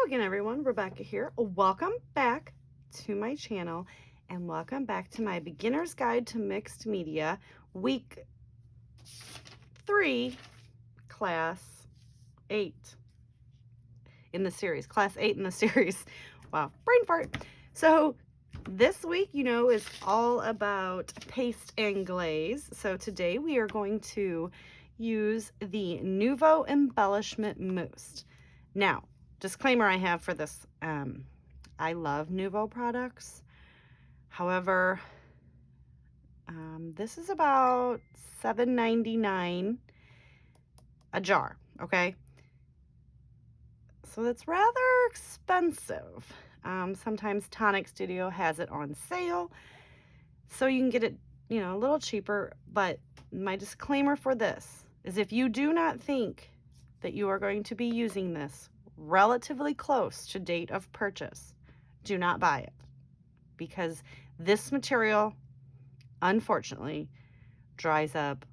again, everyone, Rebecca here. Welcome back to my channel and welcome back to my beginner's guide to mixed media, week 3, class 8 in the series, class 8 in the series. Wow, brain fart. So this week, is all about paste and glaze. So today we are going to use the Nuvo Embellishment Mousse. Now, disclaimer I have for this, I love Nuvo products. However, this is about $7.99 a jar, okay? So it's rather expensive. Sometimes Tonic Studio has it on sale, so you can get it, a little cheaper. But my disclaimer for this is if you do not think that you are going to be using this relatively close to date of purchase, do not buy it, because this material, unfortunately, dries up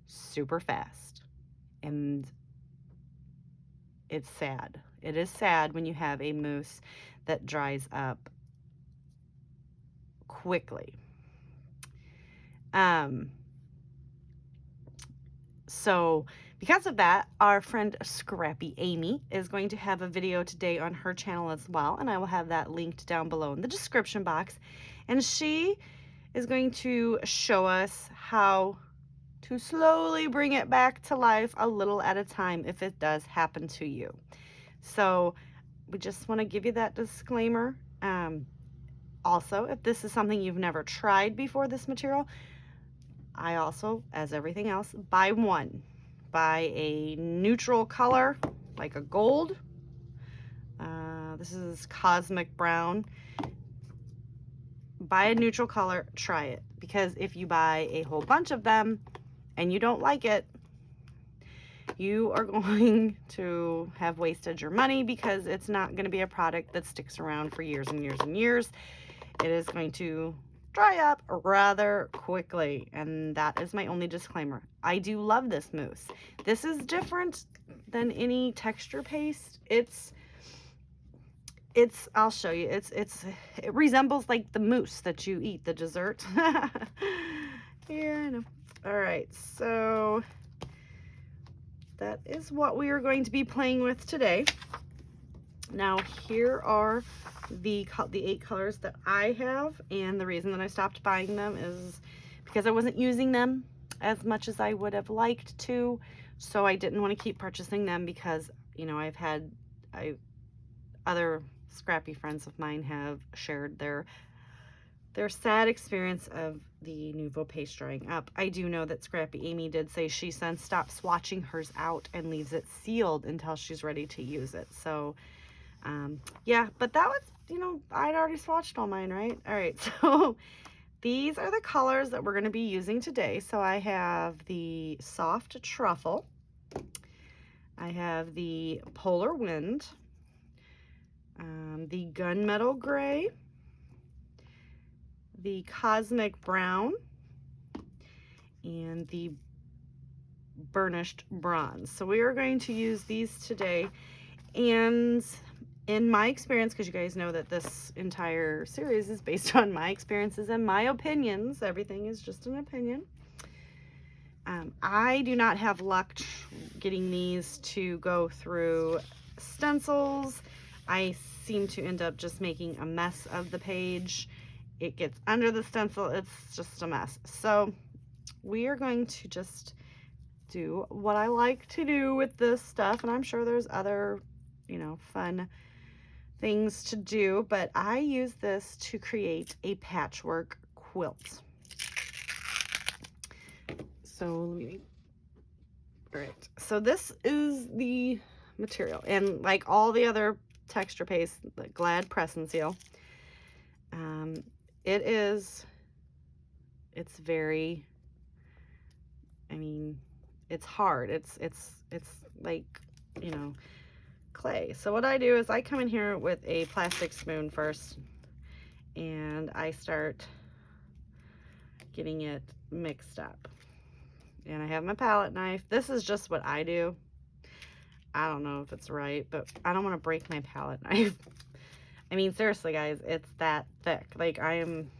super fast, and it's sad. It is sad when you have a mousse that dries up quickly. So because of that, our friend Scrappy Amy is going to have a video today on her channel as well, and I will have that linked down below in the description box. And she is going to show us how to slowly bring it back to life a little at a time if it does happen to you. So we just want to give you that disclaimer. Also, if this is something you've never tried before, this material, I also, as everything else, buy one. Buy a neutral color, like a gold. This is Cosmic Brown. Buy a neutral color, try it. Because if you buy a whole bunch of them and you don't like it, you are going to have wasted your money, because it's not going to be a product that sticks around for years and years and years. It is going to dry up rather quickly, and that is my only disclaimer. I do love this mousse. This is different than any texture paste. It's I'll show you. It resembles like the mousse that you eat, the dessert. Yeah, I know. All right, so that is what we are going to be playing with today. Now here are the 8 colors that I have, and the reason that I stopped buying them is because I wasn't using them as much as I would have liked to, so I didn't want to keep purchasing them, because other scrappy friends of mine have shared their sad experience of the Nuvo paste drying up. I do know that Scrappy Amy did say she since stopped swatching hers out and leaves it sealed until she's ready to use it. So yeah, but that was, I'd already swatched all mine, right? All right, so these are the colors that we're going to be using today. So I have the Soft Truffle, I have the Polar Wind, the Gunmetal Gray, the Cosmic Brown, and the Burnished Bronze. So we are going to use these today, and in my experience, because you guys know that this entire series is based on my experiences and my opinions, everything is just an opinion. I do not have luck getting these to go through stencils. I seem to end up just making a mess of the page. It gets under the stencil, it's just a mess. So we are going to just do what I like to do with this stuff, and I'm sure there's other, fun things to do, but I use this to create a patchwork quilt. So right, so this is the material, and like all the other texture paste, the Glad Press and Seal, it's very, it's hard. It's like, clay. So what I do is I come in here with a plastic spoon first, and I start getting it mixed up. And I have my palette knife. This is just what I do. I don't know if it's right, but I don't want to break my palette knife. I mean, seriously, guys, it's that thick. Like, I'm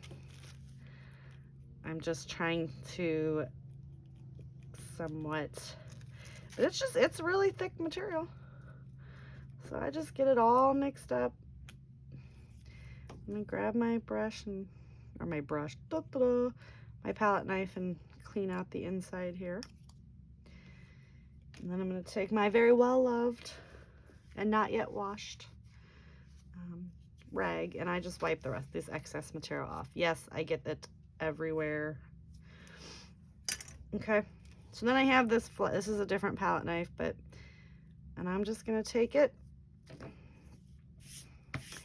just trying to somewhat, but it's really thick material. So I just get it all mixed up. Let me grab my brush my palette knife and clean out the inside here. And then I'm going to take my very well loved and not yet washed rag, and I just wipe the rest of this excess material off. Yes, I get that everywhere. Okay, so then I have this this is a different palette knife, and I'm just going to take it, and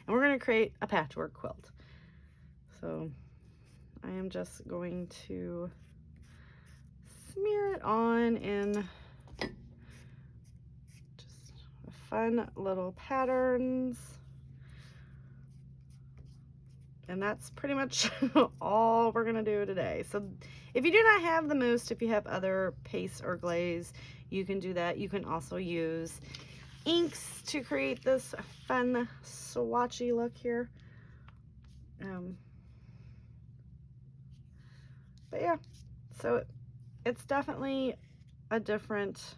we're going to create a patchwork quilt. So I am just going to smear it on in just fun little patterns. And that's pretty much all we're gonna do today. So if you do not have the mousse, if you have other paste or glaze, you can do that. You can also use inks to create this fun swatchy look here. But yeah, so it's definitely a different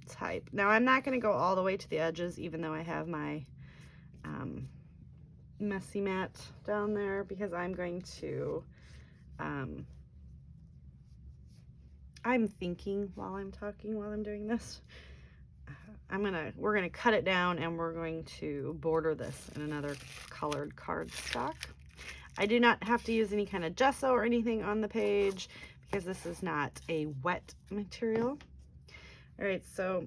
type. Now I'm not gonna go all the way to the edges, even though I have my messy mat down there, because I'm going to I'm thinking while I'm talking, while I'm doing this, we're gonna cut it down, and we're going to border this in another colored cardstock. I do not have to use any kind of gesso or anything on the page, because this is not a wet material. All right, so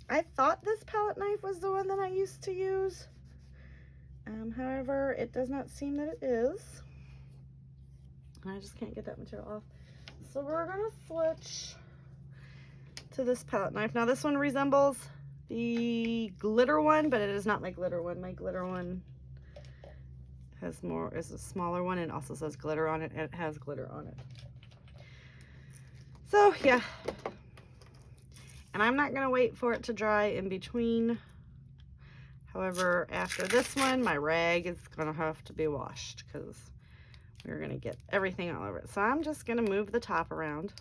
I thought this palette knife was the one that I used to use. However, it does not seem that it is. I just can't get that material off. So we're gonna switch to this palette knife. Now this one resembles the glitter one, but it is not my glitter one. My glitter one is a smaller one, and also says glitter on it, and it has glitter on it. So yeah. And I'm not gonna wait for it to dry in between. However, after this one, my rag is gonna have to be washed, because we're gonna get everything all over it. So I'm just gonna move the top around.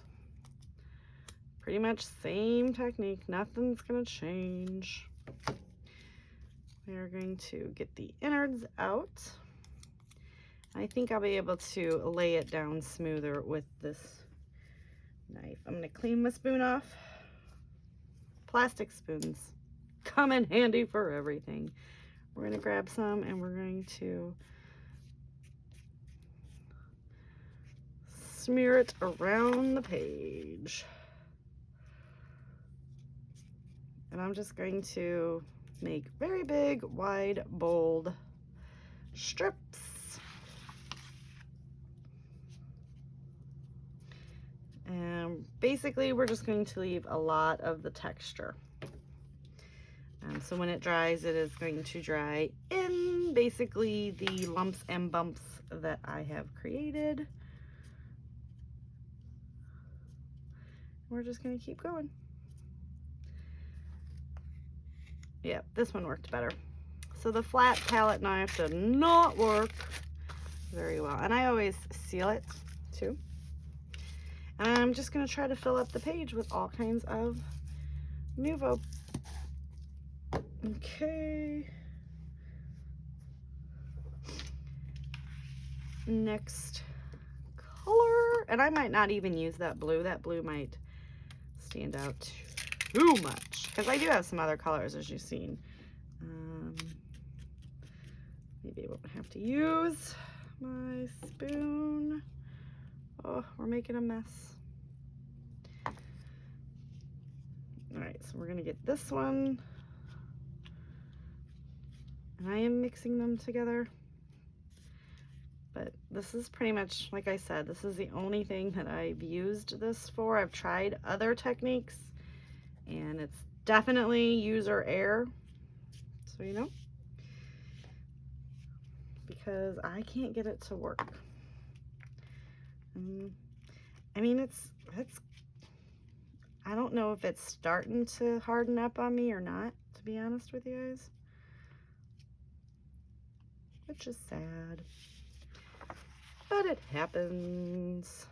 Pretty much same technique, nothing's gonna change. We are going to get the innards out. I think I'll be able to lay it down smoother with this knife. I'm gonna clean my spoon off. Plastic spoons come in handy for everything. We're gonna grab some, and we're going to smear it around the page. And I'm just going to make very big, wide, bold strips. And basically, we're just going to leave a lot of the texture. So when it dries, it is going to dry in basically the lumps and bumps that I have created. We're just going to keep going. Yeah, this one worked better. So the flat palette knife did not work very well. And I always seal it too. And I'm just going to try to fill up the page with all kinds of Nuvo. Okay. Next color. And I might not even use that blue. That blue might stand out too much, because I do have some other colors, as you've seen. Maybe I won't have to use my spoon. Oh, we're making a mess. All right, so we're gonna get this one, and I am mixing them together. But this is pretty much, like I said, this is the only thing that I've used this for. I've tried other techniques, and it's definitely user error, so you know, because I can't get it to work. I mean, I don't know if it's starting to harden up on me or not, to be honest with you guys. Which is sad. But it happens.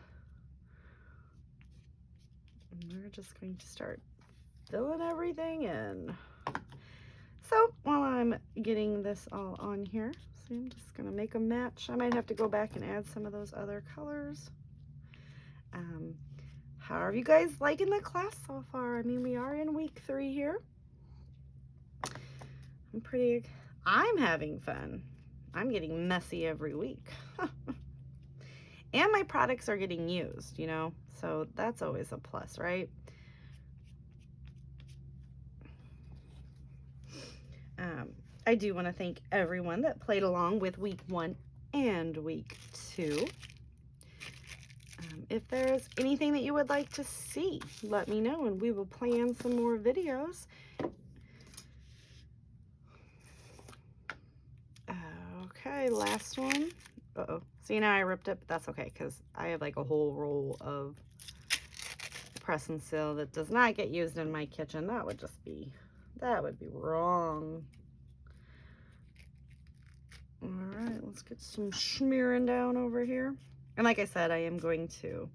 And we're just going to start filling everything in. So while I'm getting this all on here, see, I'm just gonna make a match. I might have to go back and add some of those other colors. How are you guys liking the class so far? I mean, we are in week 3 here. I'm having fun. I'm getting messy every week. And my products are getting used, you know, so that's always a plus, right? I do want to thank everyone that played along with week 1 and week 2. If there's anything that you would like to see, let me know and we will plan some more videos. Okay, last one. Uh-oh. See, now I ripped it, but that's okay because I have like a whole roll of press and seal that does not get used in my kitchen. That would be wrong. All right, let's get some smearing down over here. And like I said, I am going to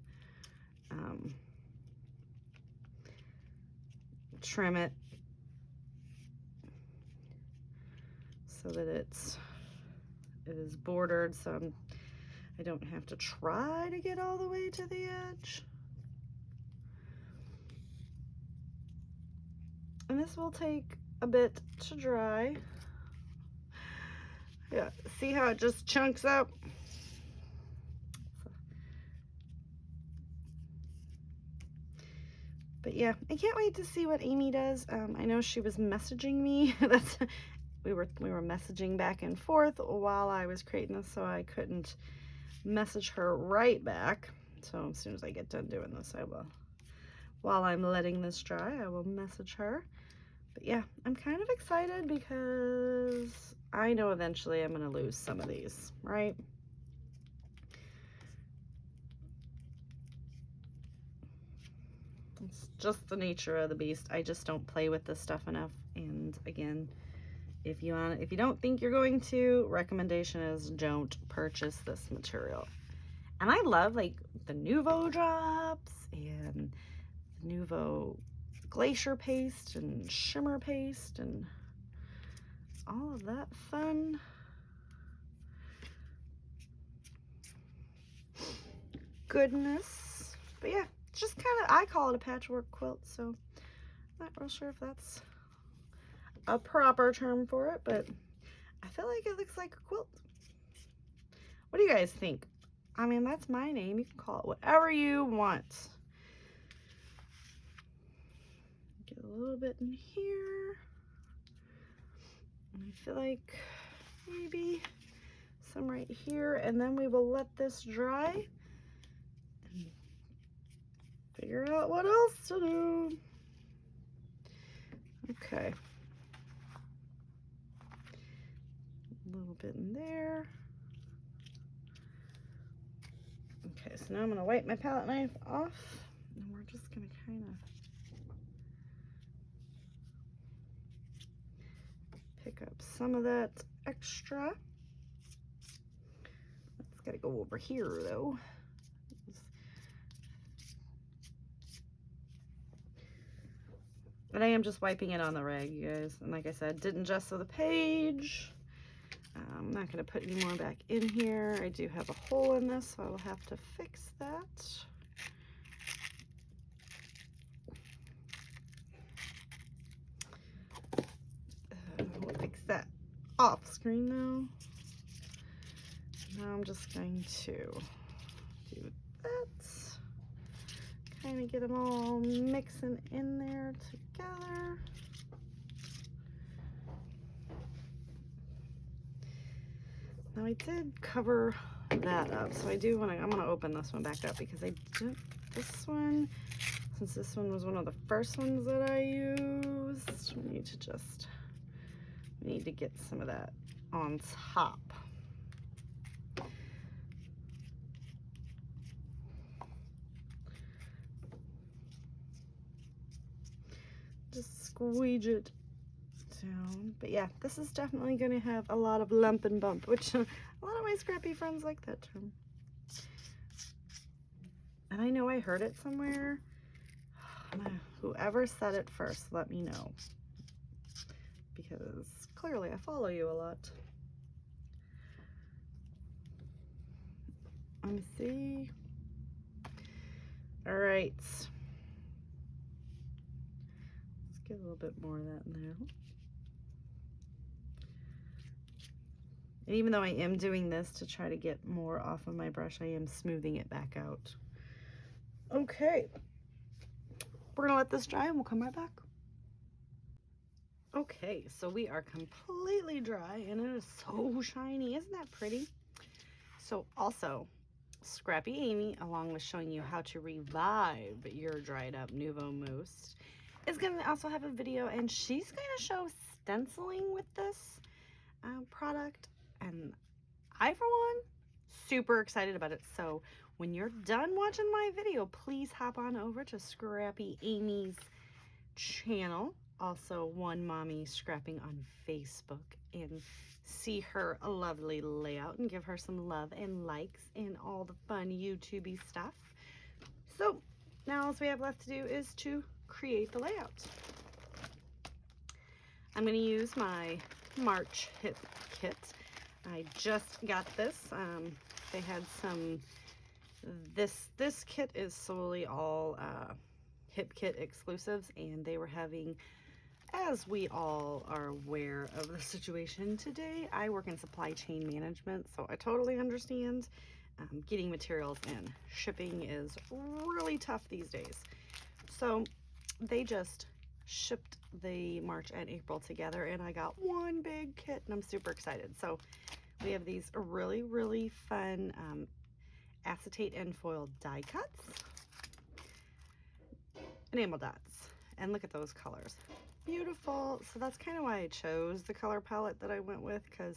trim it so that it is bordered, so I don't have to try to get all the way to the edge. And this will take a bit to dry. Yeah, see how it just chunks up? But yeah, I can't wait to see what Amy does. I know she was messaging me. We were messaging back and forth while I was creating this, so I couldn't message her right back. So as soon as I get done doing this, I will. While I'm letting this dry, I will message her. But yeah, I'm kind of excited because I know eventually I'm going to lose some of these, right? It's just the nature of the beast. I just don't play with this stuff enough. And again, if you don't think you're going to, recommendation is don't purchase this material. And I love like the Nuvo drops and the Nuvo glacier paste and shimmer paste and all of that fun. Goodness. But yeah, it's just kind of, I call it a patchwork quilt, so I'm not real sure if that's a proper term for it, but I feel like it looks like a quilt. What do you guys think? I mean, that's my name. You can call it whatever you want. Get a little bit in here. And I feel like maybe some right here, and then we will let this dry and figure out what else to do. Okay. A little bit in there. Okay, so now I'm going to wipe my palette knife off, and we're just going to kind of pick up some of that extra. It's got to go over here, though. But I am just wiping it on the rag, you guys. And like I said, didn't gesso the page. I'm not going to put any more back in here. I do have a hole in this, so I will have to fix that. We'll fix that off screen now. Now I'm just going to do that. Kind of get them all mixing in there together. Now I did cover that up, so I'm gonna open this one back up because this one, since this one was one of the first ones that I used, we need to get some of that on top. squeege it down. But yeah, this is definitely going to have a lot of lump and bump, which a lot of my scrappy friends like that term. And I know I heard it somewhere. Whoever said it first, let me know, because clearly I follow you a lot. Let me see. All right. Let's get a little bit more of that in there. And even though I am doing this to try to get more off of my brush, I am smoothing it back out. Okay. We're gonna let this dry and we'll come right back. Okay, so we are completely dry and it is so shiny. Isn't that pretty? So also, Scrappy Amy, along with showing you how to revive your dried up Nuvo mousse, is going to also have a video, and she's going to show stenciling with this product. And I, for one, super excited about it. So when you're done watching my video, please hop on over to Scrappy Amy's channel, also One Mommy Scrapping on Facebook, and see her lovely layout and give her some love and likes and all the fun YouTubey stuff. So now all we have left to do is to create the layout. I'm going to use my March hip kit. I just got this. They had some, this kit is solely all hip kit exclusives, and they were having, as we all are aware of the situation today, I work in supply chain management, so I totally understand. Getting materials and shipping is really tough these days. So they just shipped the March and April together, and I got one big kit, and I'm super excited. So we have these really, really fun acetate and foil die cuts, enamel dots, and look at those colors. Beautiful. So that's kind of why I chose the color palette that I went with, because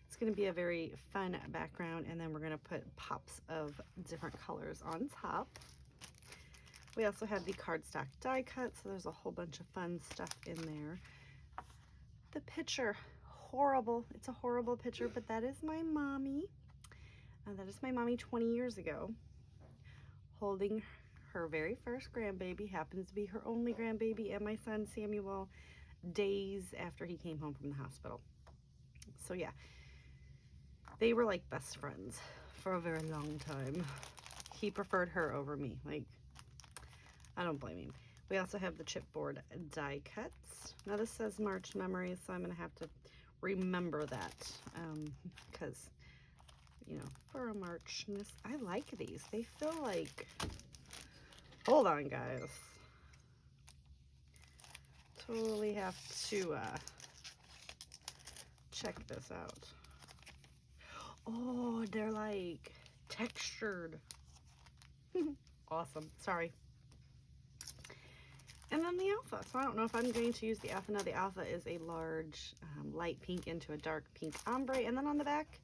it's going to be a very fun background, and then we're going to put pops of different colors on top. We also have the cardstock die cut, so there's a whole bunch of fun stuff in there. The picture, horrible. It's a horrible picture, but that is my mommy. That is my mommy 20 years ago, holding her very first grandbaby. Happens to be her only grandbaby, and my son Samuel, days after he came home from the hospital. So yeah, they were like best friends for a very long time. He preferred her over me. Like, I don't blame him. We also have the chipboard die cuts. Now this says March memories, so I'm gonna have to remember that because you know, for a Marchness. I like these. They feel like, hold on guys, totally have to check this out. Oh, they're like textured. Awesome. Sorry. And then the alpha. So I don't know if I'm going to use the alpha. No, the alpha is a large light pink into a dark pink ombre. And then on the back,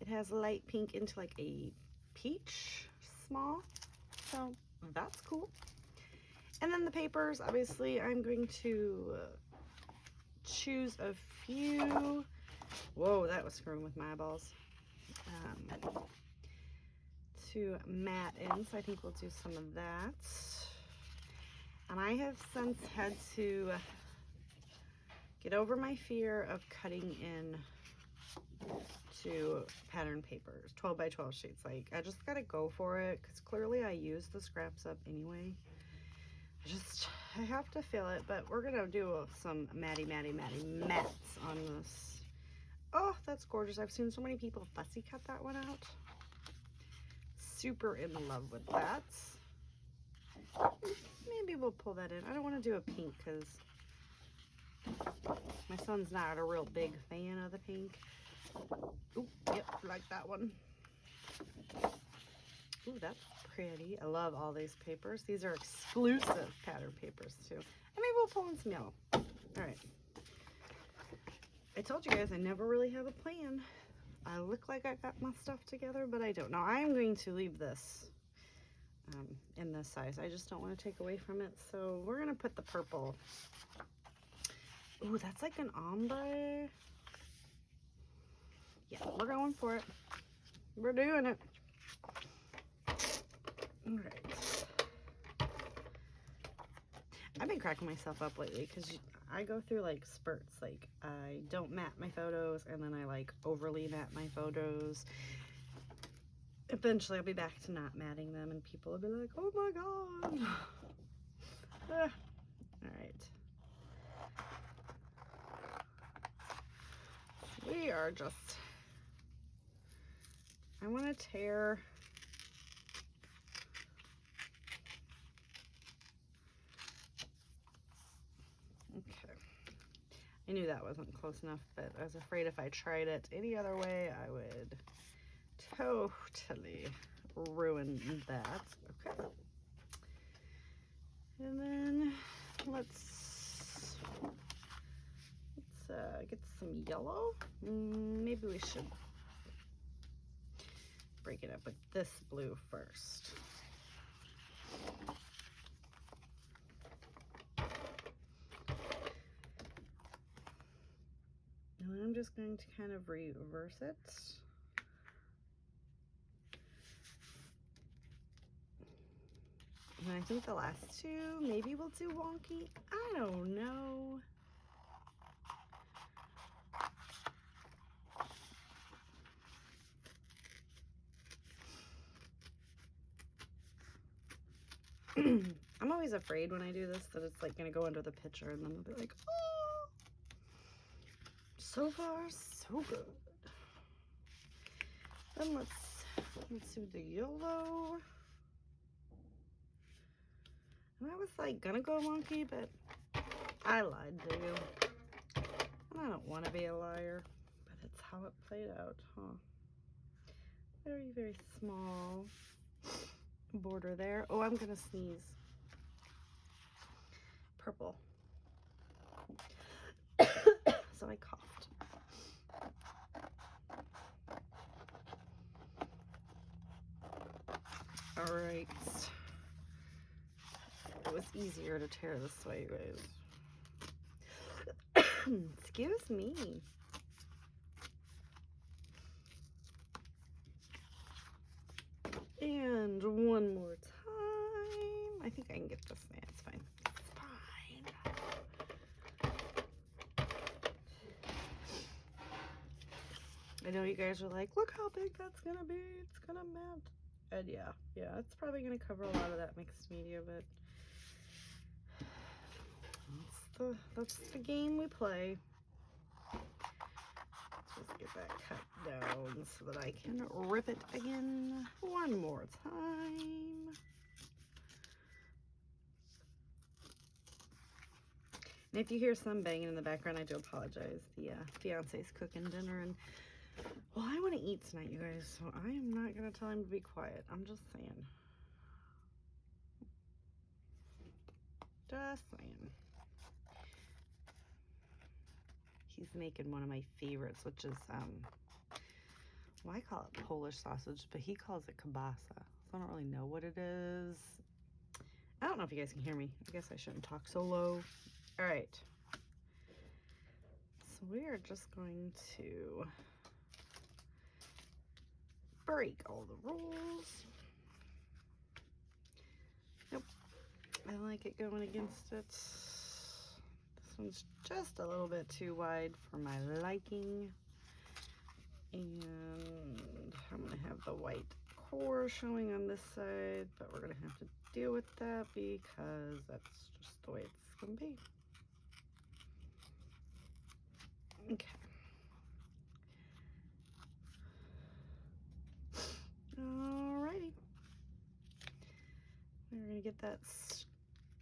it has light pink into like a peach small. So that's cool. And then the papers, obviously, I'm going to choose a few. Whoa, that was screwing with my eyeballs. To matte in, so I think we'll do some of that. And I have since had to get over my fear of cutting in to pattern papers, 12 by 12 sheets. Like, I just gotta go for it, because clearly I use the scraps up anyway. I have to feel it, but we're gonna do some matty mats on this. Oh, that's gorgeous. I've seen so many people fussy cut that one out. Super in love with that. Maybe we'll pull that in. I don't want to do a pink because my son's not a real big fan of the pink. Ooh, yep, like that one. Ooh, that's pretty. I love all these papers. These are exclusive pattern papers too. And maybe we'll pull in some yellow. All right. I told you guys I never really have a plan. I look like I got my stuff together, but I don't. Now I'm going to leave this in this size. I just don't want to take away from it. So we're going to put the purple Ooh, that's like an ombre. Yeah, we're going for it. We're doing it. All right. I've been cracking myself up lately because I go through like spurts. Like I don't matte my photos and then I like overly matte my photos. Eventually I'll be back to not matting them and people will be like, oh my god. All right. We are just, I want to tear okay. I knew that wasn't close enough, but I was afraid if I tried it any other way, I would totally ruin that. Okay. And then let's get some yellow. Maybe we should break it up with this blue first. And then I'm just going to kind of reverse it. And I think the last two maybe we'll do wonky. I don't know. I'm always afraid when I do this that it's like gonna go under the picture and then they'll be like, oh, so far so good. Then let's do the yellow. And I was like gonna go wonky, but I lied to you. And I don't want to be a liar, but it's how it played out, huh? Very, very small border there. Oh, I'm gonna sneeze. Purple. So I coughed. All right. It was easier to tear this way, guys. Excuse me. And one more time. I think I can get this. Yeah, it's fine. It's fine. I know you guys are like, look how big that's gonna be. It's gonna matte. And yeah, it's probably gonna cover a lot of that mixed media, but that's the game we play. Let's just get that cut down so that I can rip it again one more time. And if you hear some banging in the background, I do apologize. The fiance's cooking dinner, and well, I want to eat tonight, you guys, so I am not gonna tell him to be quiet. I'm just saying. Just saying. He's making one of my favorites, which is well, I call it Polish sausage, but he calls it kielbasa. So I don't really know what it is. I don't know if you guys can hear me. I guess I shouldn't talk so low. All right. So we are just going to break all the rules. Nope. I like it going against it. This one's just a little bit too wide for my liking. And I'm gonna have the white core showing on this side, but we're gonna have to deal with that because that's just the way it's gonna be. Okay. Alrighty. We're gonna get that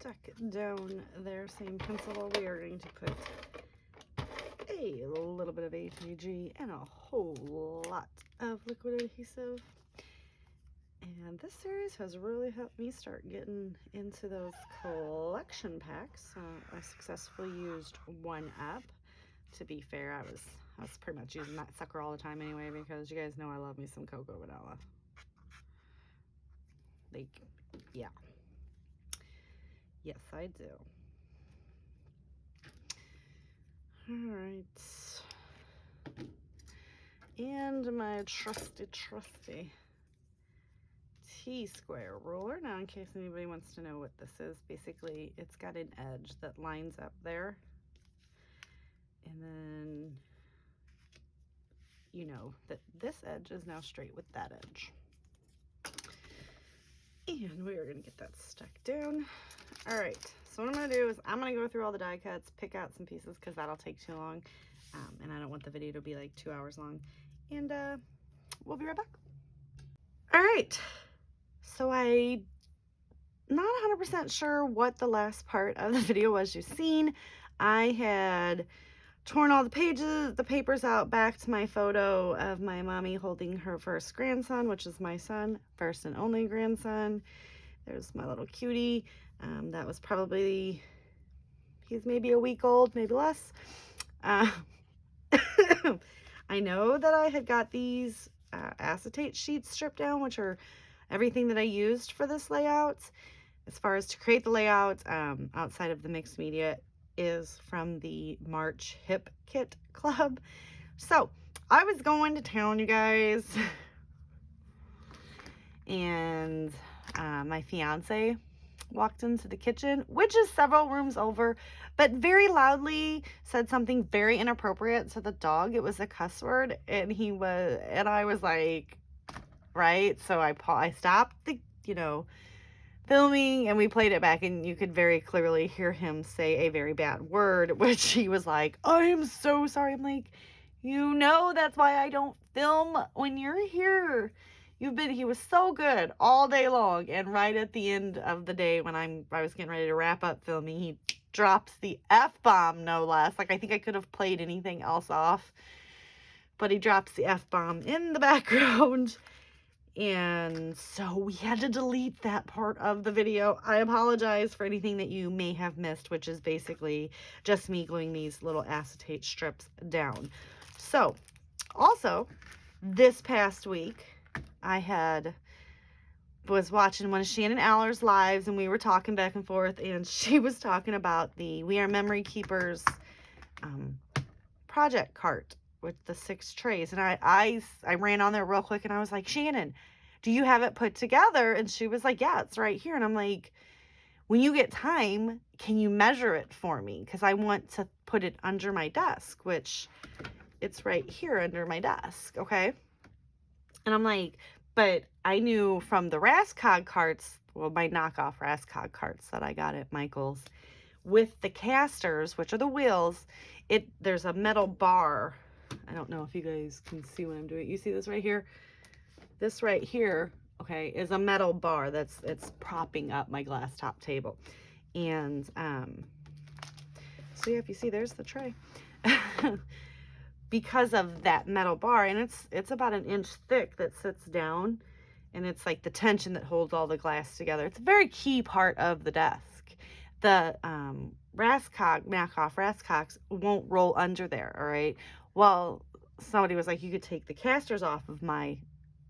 stuck down there. Same pencil. We are going to put a little bit of HGG and a whole lot of liquid adhesive. And this series has really helped me start getting into those collection packs. I successfully used one up. To be fair, I was pretty much using that sucker all the time anyway, because you guys know I love me some cocoa vanilla. Like, yeah. Yes, I do. All right. And my trusty T-square ruler. Now, in case anybody wants to know what this is, basically it's got an edge that lines up there. And then, you know, that this edge is now straight with that edge. And we are going to get that stuck down. All right, so what I'm going to do is I'm going to go through all the die cuts, pick out some pieces because that'll take too long. And I don't want the video to be like 2 hours long. And we'll be right back. All right, so I'm not 100% sure what the last part of the video was you've seen. I had torn all the papers out back to my photo of my mommy holding her first grandson, which is my son, first and only grandson. There's my little cutie. That was probably, he's maybe a week old, maybe less. I know that I had got these acetate sheets stripped down, which are everything that I used for this layout. As far as to create the layout, outside of the mixed media, is from the March Hip Kit Club. So I was going to town, you guys, and my fiance walked into the kitchen, which is several rooms over, but very loudly said something very inappropriate to the dog. It was a cuss word, and I was like, right? So I stopped the, filming, and we played it back, and you could very clearly hear him say a very bad word, which he was like, I am so sorry. I'm like, that's why I don't film when you're here. He was so good all day long, and right at the end of the day when I was getting ready to wrap up filming, he drops the F-bomb, no less. Like, I think I could have played anything else off, but he drops the F-bomb in the background. And so we had to delete that part of the video. I apologize for anything that you may have missed, which is basically just me gluing these little acetate strips down. So also this past week, I was watching one of Shannon Aller's lives, and we were talking back and forth, and she was talking about the We Are Memory Keepers project cart with the 6 trays. And I ran on there real quick, and I was like, Shannon, do you have it put together? And she was like, yeah, it's right here. And I'm like, when you get time, can you measure it for me? Because I want to put it under my desk, which it's right here under my desk, okay? And I'm like, but I knew from the Rascog carts, well, my knockoff Rascog carts that I got at Michael's, with the casters, which are the wheels, there's a metal bar. I don't know if you guys can see what I'm doing. You see this right here? This right here, okay, is a metal bar it's propping up my glass top table. And so yeah, if you see, there's the tray. Because of that metal bar, and it's about 1 inch thick, that sits down, and it's like the tension that holds all the glass together. It's a very key part of the desk. The knockoff Rascogs won't roll under there, all right? Well, somebody was like, you could take the casters off of my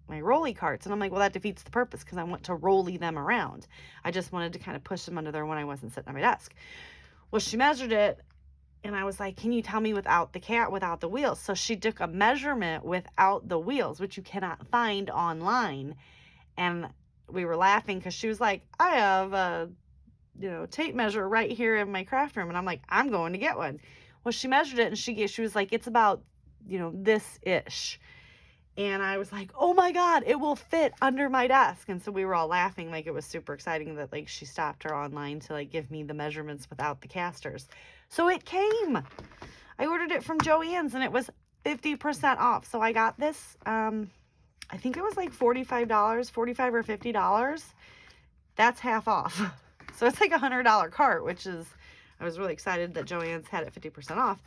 rolly carts, and I'm like, well, that defeats the purpose, because I want to rolly them around. I just wanted to kind of push them under there when I wasn't sitting at my desk. Well, she measured it, and I was like, can you tell me without the wheels? So she took a measurement without the wheels, which you cannot find online. And we were laughing because she was like, I have a, tape measure right here in my craft room. And I'm like, I'm going to get one. Well, she measured it, and she was like, it's about, this-ish. And I was like, oh my God, it will fit under my desk. And so we were all laughing, like it was super exciting that like she stopped her online to like give me the measurements without the casters. So it came. I ordered it from Joann's, and it was 50% off. So I got this, I think it was like $45, $45 or $50. That's half off. So it's like a $100 cart, which is, I was really excited that Joann's had it 50% off.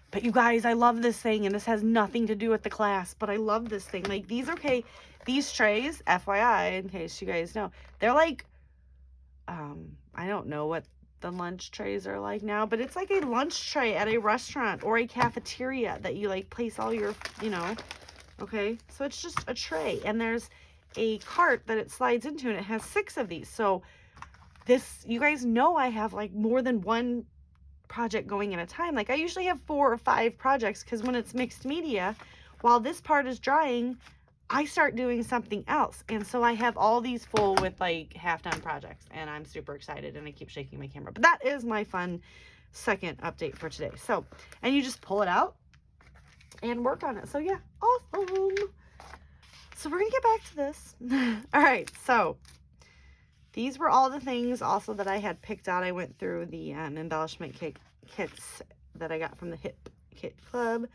But you guys, I love this thing, and this has nothing to do with the class, but I love this thing. Like, these trays, FYI, in case you guys know, they're like, I don't know what the lunch trays are like now, but it's like a lunch tray at a restaurant or a cafeteria that you like place all your, okay? So it's just a tray, and there's a cart that it slides into, and it has 6 of these. So this, you guys know I have like more than one project going at a time. Like I usually have 4 or 5 projects, because when it's mixed media, while this part is drying, I start doing something else. And so I have all these full with like half done projects, and I'm super excited, and I keep shaking my camera. But that is my fun second update for today. So, and you just pull it out and work on it. So yeah, awesome. So we're gonna get back to this. All right, so these were all the things also that I had picked out. I went through the embellishment kits that I got from the Hip Kit Club,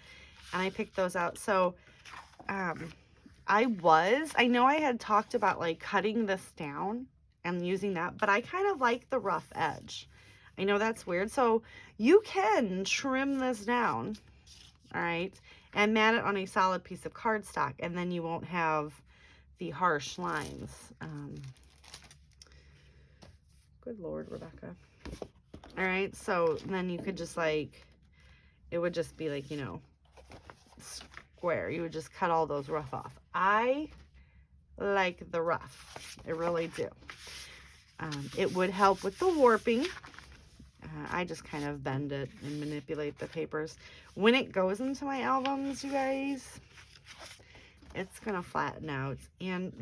and I picked those out. So I know I had talked about like cutting this down and using that, but I kind of like the rough edge. I know that's weird. So you can trim this down, all right, and mat it on a solid piece of cardstock, and then you won't have the harsh lines. Good Lord, Rebecca. All right, so then you could just like, it would just be like, you know, square. You would just cut all those rough off. I like the rough. I really do. It would help with the warping. I just kind of bend it and manipulate the papers. When it goes into my albums, you guys, it's going to flatten out. And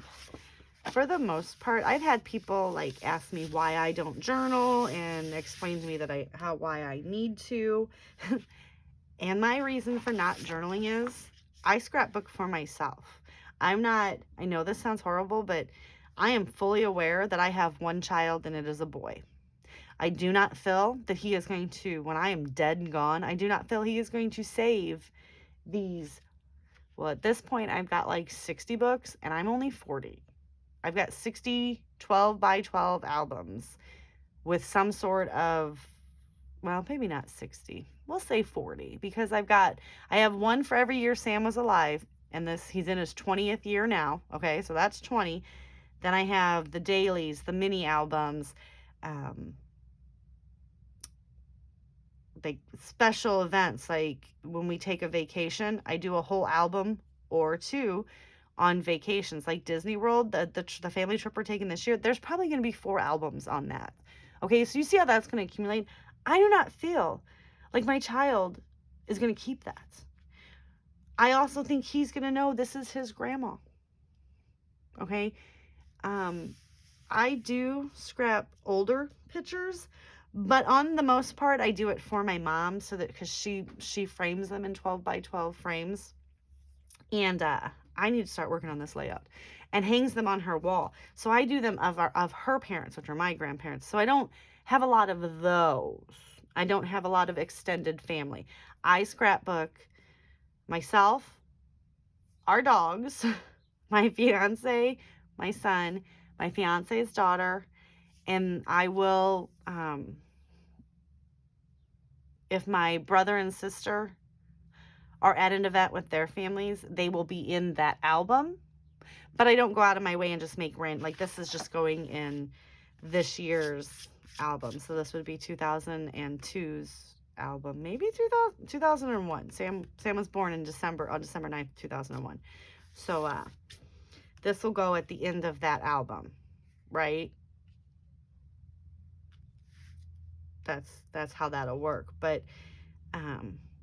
for the most part, I've had people like ask me why I don't journal and explain to me that why I need to. And my reason for not journaling is I scrapbook for myself. I know this sounds horrible, but I am fully aware that I have one child, and it is a boy. I do not feel that he is going to, when I am dead and gone, I do not feel he is going to save these. Well, at this point, I've got like 60 books, and I'm only 40. I've got 60 12 by 12 albums with some sort of, well, maybe not 60. We'll say 40, because I have one for every year Sam was alive, and he's in his 20th year now. Okay, so that's 20. Then I have the dailies, the mini albums, like special events, like when we take a vacation, I do a whole album or 2 on vacations, like Disney World, the family trip we're taking this year. There's probably going to be 4 albums on that. Okay, so you see how that's going to accumulate. I do not feel like my child is going to keep that. I also think he's going to know this is his grandma. Okay, I do scrap older pictures, but on the most part, I do it for my mom, so that, because she frames them in 12 by 12 frames, and I need to start working on this layout, and hangs them on her wall. So I do them of her parents, which are my grandparents. So I don't have a lot of those. I don't have a lot of extended family. I scrapbook myself, our dogs, my fiance, my son, my fiance's daughter, and I will, if my brother and sister are at an event with their families, they will be in that album. But I don't go out of my way and just make random, like this is just going in this year's album. So this would be 2002's album, maybe 2001. Sam was born in on December 9th, 2001. So this will go at the end of that album, right? That's how that'll work. But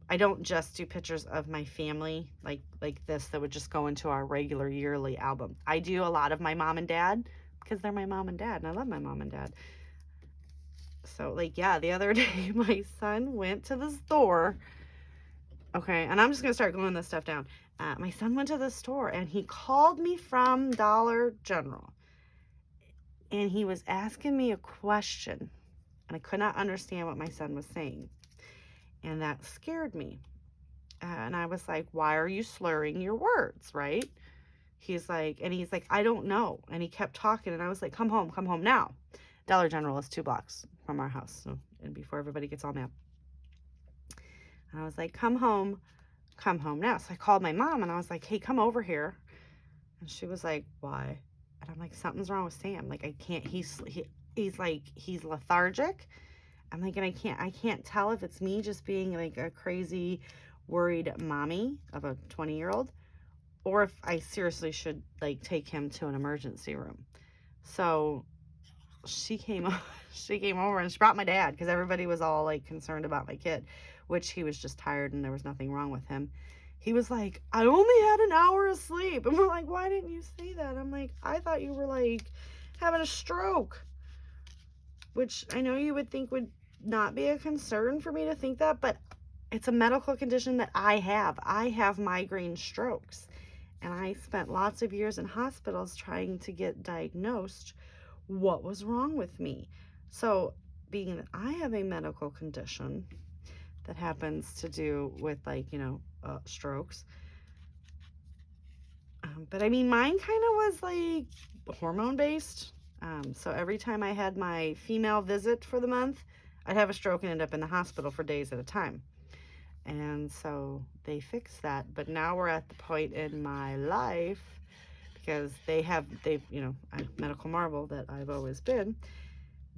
I don't just do pictures of my family like this that would just go into our regular yearly album. I do a lot of my mom and dad, because they're my mom and dad, and I love my mom and dad. So like, yeah, the other day my son went to the store. Okay, and I'm just gonna start gluing this stuff down. My son went to the store, and he called me from Dollar General, and he was asking me a question, and I could not understand what my son was saying. And that scared me. And I was like, why are you slurring your words, right? He's like, I don't know. And he kept talking, and I was like, come home now. Dollar General is 2 blocks from our house. So, and before everybody gets all mad. And I was like, come home now. So I called my mom, and I was like, hey, come over here. And she was like, why? And I'm like, something's wrong with Sam. Like, I can't, he's lethargic. I'm like, and I can't tell if it's me just being like a crazy worried mommy of a 20-year-old, or if I seriously should like take him to an emergency room. So she came over and she brought my dad because everybody was all like concerned about my kid, which he was just tired and there was nothing wrong with him. He was like, I only had an hour of sleep. And we're like, why didn't you say that? I'm like, I thought you were like having a stroke, which I know you would think would not be a concern for me to think that, but it's a medical condition that I have. I have migraine strokes, and I spent lots of years in hospitals trying to get diagnosed what was wrong with me. So being that I have a medical condition that happens to do with like, you know, strokes. But I mean, mine kind of was like hormone based. So every time I had my female visit for the month, I'd have a stroke and end up in the hospital for days at a time. And so they fixed that. But now we're at the point in my life, because they've, you know, I'm medical marvel that I've always been.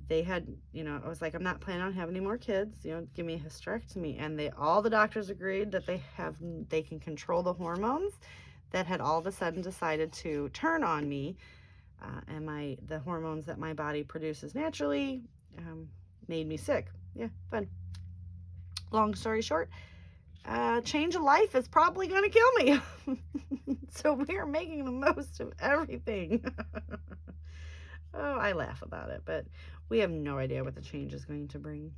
They had, you know, I was like, I'm not planning on having any more kids, you know, give me a hysterectomy. And all the doctors agreed that they can control the hormones that had all of a sudden decided to turn on me. And the hormones that my body produces naturally made me sick. Yeah, fun. Long story short, change of life is probably going to kill me. So we are making the most of everything. Oh, I laugh about it, but we have no idea what the change is going to bring.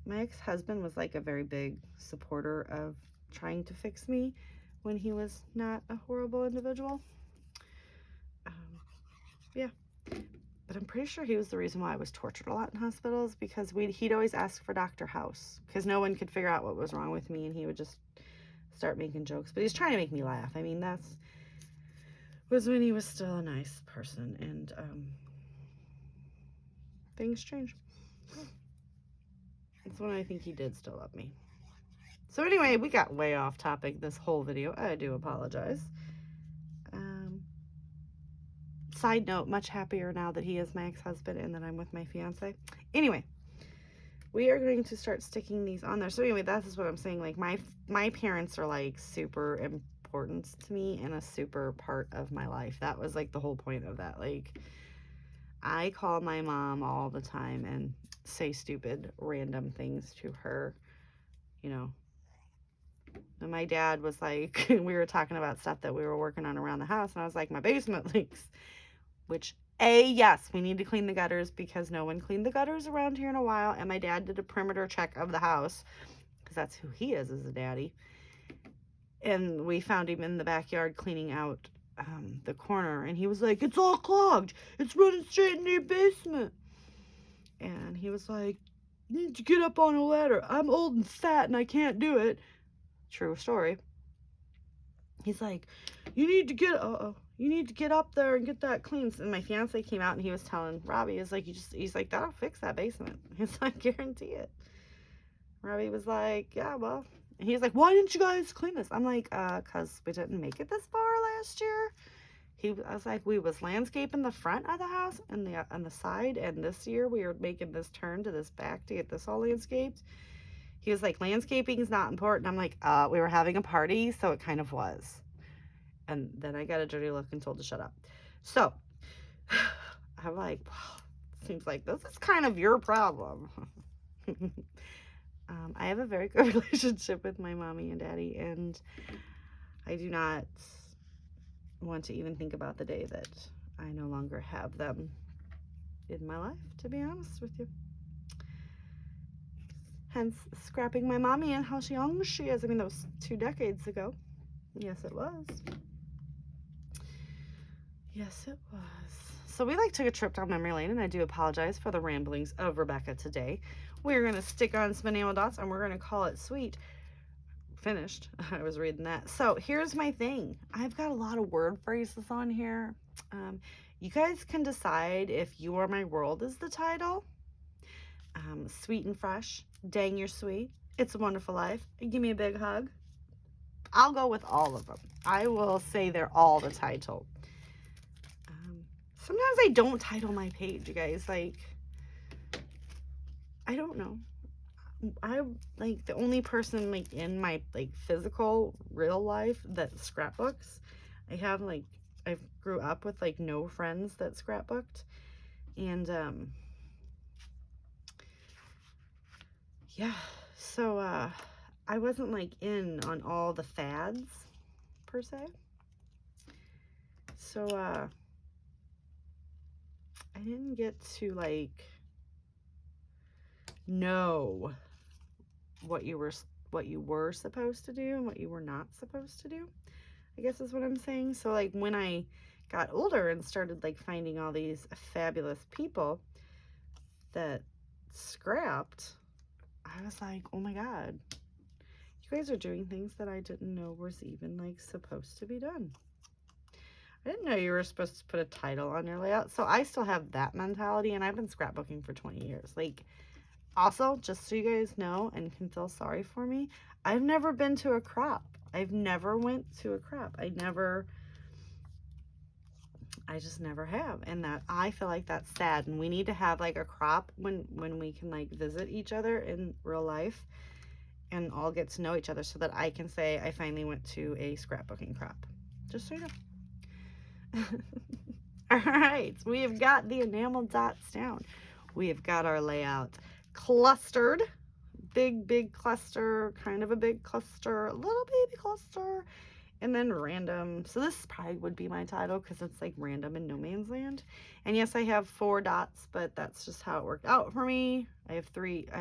My ex-husband was like a very big supporter of trying to fix me when he was not a horrible individual. Yeah. But I'm pretty sure he was the reason why I was tortured a lot in hospitals, because he'd always ask for Dr. House because no one could figure out what was wrong with me, and he would just start making jokes. But he's trying to make me laugh. I mean, was when he was still a nice person, and things change. That's when I think he did still love me. So anyway, we got way off topic this whole video. I do apologize. Side note, much happier now that he is my ex-husband and that I'm with my fiance. Anyway, we are going to start sticking these on there. So anyway, that is what I'm saying. Like my parents are like super important to me and a super part of my life. That was like the whole point of that. Like, I call my mom all the time and say stupid random things to her, you know. And my dad was like, we were talking about stuff that we were working on around the house, and I was like, my basement leaks. Which, yes, we need to clean the gutters because no one cleaned the gutters around here in a while. And my dad did a perimeter check of the house because that's who he is as a daddy. And we found him in the backyard cleaning out the corner. And he was like, it's all clogged. It's running straight into your basement. And he was like, you need to get up on a ladder. I'm old and fat and I can't do it. True story. He's like, you need to get up there and get that clean. And my fiance came out and he was telling Robbie, he's like, that'll fix that basement. He's like, guarantee it. Robbie was like, yeah, well. And he's like, why didn't you guys clean this? I'm like, cause we didn't make it this far last year. I was like, we was landscaping the front of the house and on the side, and this year we were making this turn to this back to get this all landscaped. He was like, landscaping is not important. I'm like, we were having a party, so it kind of was. And then I got a dirty look and told to shut up. So I'm like, well, seems like this is kind of your problem. I have a very good relationship with my mommy and daddy, and I do not want to even think about the day that I no longer have them in my life, to be honest with you. Hence, scrapping my mommy and how young she is. I mean, that was 2 decades ago. Yes, it was. Yes, it was. So we took a trip down memory lane, and I do apologize for the ramblings of Rebecca today. We're going to stick on some enamel dots, and we're going to call it sweet. Finished. I was reading that. So here's my thing. I've got a lot of word phrases on here. You guys can decide if You Are My World is the title. Sweet and Fresh. Dang, You're Sweet. It's a Wonderful Life. Give Me a Big Hug. I'll go with all of them. I will say they're all the title. Sometimes I don't title my page, you guys. Like, I don't know. I'm like the only person in my physical real life that scrapbooks. I grew up with no friends that scrapbooked, And yeah, so I wasn't like in on all the fads per se. So I didn't get to like know what you were supposed to do and what you were not supposed to do, I guess is what I'm saying. So like when I got older and started like finding all these fabulous people that scrapped, I was like, oh my God, you guys are doing things that I didn't know was even like supposed to be done. I didn't know you were supposed to put a title on your layout. So I still have that mentality, and I've been scrapbooking for 20 years. Like, also, just so you guys know and can feel sorry for me, I've never been to a crop. I've never went to a crop. I just never have. And that, I feel like that's sad. And we need to have like a crop when we can like visit each other in real life and all get to know each other, so that I can say I finally went to a scrapbooking crop. Just so you know. All right, we have got the enamel dots down. We have got our layout clustered. Big cluster, kind of a big cluster, a little baby cluster, and then random. So this probably would be my title because it's like random in no man's land. And yes, I have 4 dots, but that's just how it worked out for me. I have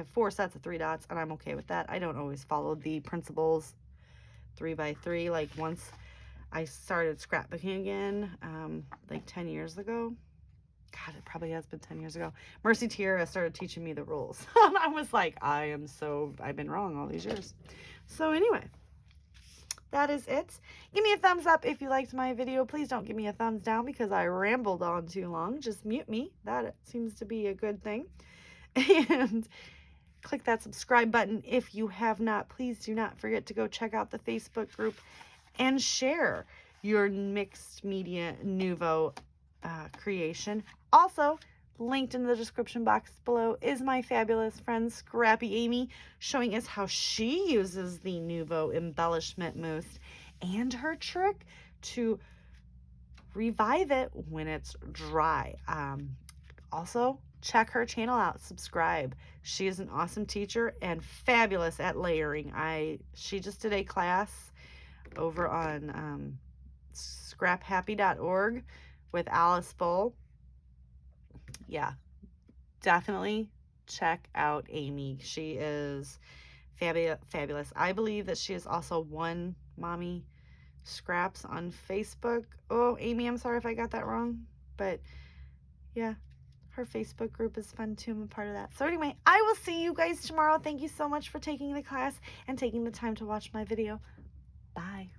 4 sets of 3 dots, and I'm okay with that. I don't always follow the principles 3 by 3. Like once I started scrapbooking again, like 10 years ago. God, it probably has been 10 years ago. Mercy Tiara started teaching me the rules. And I was like, I've been wrong all these years. So anyway, that is it. Give me a thumbs up if you liked my video. Please don't give me a thumbs down because I rambled on too long. Just mute me. That seems to be a good thing. And click that subscribe button if you have not. Please do not forget to go check out the Facebook group and share your mixed media Nuvo creation. Also, linked in the description box below is my fabulous friend Scrappy Amy, showing us how she uses the Nuvo embellishment mousse and her trick to revive it when it's dry. Also, check her channel out, subscribe. She is an awesome teacher and fabulous at layering. She just did a class over on scraphappy.org with Alice Bull. Yeah, definitely check out Amy. She is fabulous. I believe that she has also won Mommy Scraps on Facebook. Oh, Amy, I'm sorry if I got that wrong, but yeah, her Facebook group is fun too. I'm a part of that. So anyway, I will see you guys tomorrow. Thank you so much for taking the class and taking the time to watch my video. Bye.